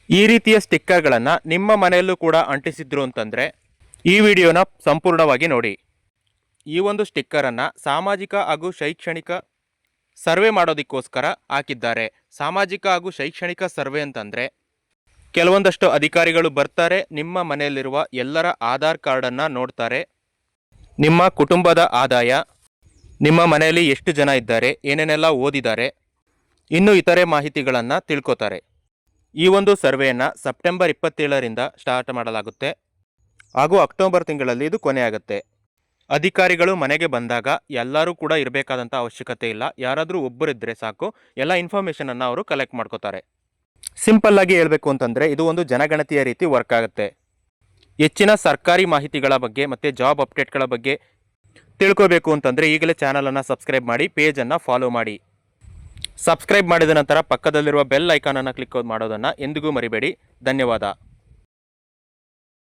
ಈ ರೀತಿಯ ಸ್ಟಿಕ್ಕರ್ಗಳನ್ನು ನಿಮ್ಮ ಮನೆಯಲ್ಲೂ ಕೂಡ ಅಂಟಿಸಿದ್ರು ಅಂತಂದರೆ ಈ ವಿಡಿಯೋನ ಸಂಪೂರ್ಣವಾಗಿ ನೋಡಿ. ಈ ಒಂದು ಸ್ಟಿಕ್ಕರನ್ನು ಸಾಮಾಜಿಕ ಹಾಗೂ ಶೈಕ್ಷಣಿಕ ಸರ್ವೆ ಮಾಡೋದಕ್ಕೋಸ್ಕರ ಹಾಕಿದ್ದಾರೆ. ಸಾಮಾಜಿಕ ಹಾಗೂ ಶೈಕ್ಷಣಿಕ ಸರ್ವೆ ಅಂತಂದರೆ ಕೆಲವೊಂದಷ್ಟು ಅಧಿಕಾರಿಗಳು ಬರ್ತಾರೆ, ನಿಮ್ಮ ಮನೆಯಲ್ಲಿರುವ ಎಲ್ಲರ ಆಧಾರ್ ಕಾರ್ಡನ್ನು ನೋಡ್ತಾರೆ, ನಿಮ್ಮ ಕುಟುಂಬದ ಆದಾಯ, ನಿಮ್ಮ ಮನೆಯಲ್ಲಿ ಎಷ್ಟು ಜನ ಇದ್ದಾರೆ, ಏನೇನೆಲ್ಲ ಓದಿದ್ದಾರೆ, ಇನ್ನು ಇತರೆ ಮಾಹಿತಿಗಳನ್ನು ತಿಳ್ಕೊತಾರೆ. ಈ ಒಂದು ಸರ್ವೆಯನ್ನು ಸೆಪ್ಟೆಂಬರ್ 27ರಿಂದ ಸ್ಟಾರ್ಟ್ ಮಾಡಲಾಗುತ್ತೆ ಹಾಗೂ ಅಕ್ಟೋಬರ್ ತಿಂಗಳಲ್ಲಿ ಇದು ಕೊನೆಯಾಗುತ್ತೆ. ಅಧಿಕಾರಿಗಳು ಮನೆಗೆ ಬಂದಾಗ ಎಲ್ಲರೂ ಕೂಡ ಇರಬೇಕಾದಂಥ ಅವಶ್ಯಕತೆ ಇಲ್ಲ. ಯಾರಾದರೂ ಒಬ್ಬರಿದ್ದರೆ ಸಾಕು, ಎಲ್ಲ ಇನ್ಫಾರ್ಮೇಷನನ್ನು ಅವರು ಕಲೆಕ್ಟ್ ಮಾಡ್ಕೋತಾರೆ. ಸಿಂಪಲ್ಲಾಗಿ ಹೇಳಬೇಕು ಅಂತಂದರೆ ಇದು ಒಂದು ಜನಗಣತಿಯ ರೀತಿ ವರ್ಕ್ ಆಗುತ್ತೆ. ಹೆಚ್ಚಿನ ಸರ್ಕಾರಿ ಮಾಹಿತಿಗಳ ಬಗ್ಗೆ ಮತ್ತು ಜಾಬ್ ಅಪ್ಡೇಟ್ಗಳ ಬಗ್ಗೆ ತಿಳ್ಕೋಬೇಕು ಅಂತಂದರೆ ಈಗಲೇ ಚಾನಲನ್ನು ಸಬ್ಸ್ಕ್ರೈಬ್ ಮಾಡಿ, ಪೇಜನ್ನು ಫಾಲೋ ಮಾಡಿ. ಸಬ್ಸ್ಕ್ರೈಬ್ ಮಾಡಿದ ನಂತರ ಪಕ್ಕದಲ್ಲಿರುವ ಬೆಲ್ ಐಕಾನನ್ನು ಕ್ಲಿಕ್ ಮಾಡೋದನ್ನು ಎಂದಿಗೂ ಮರಿಬೇಡಿ. ಧನ್ಯವಾದ.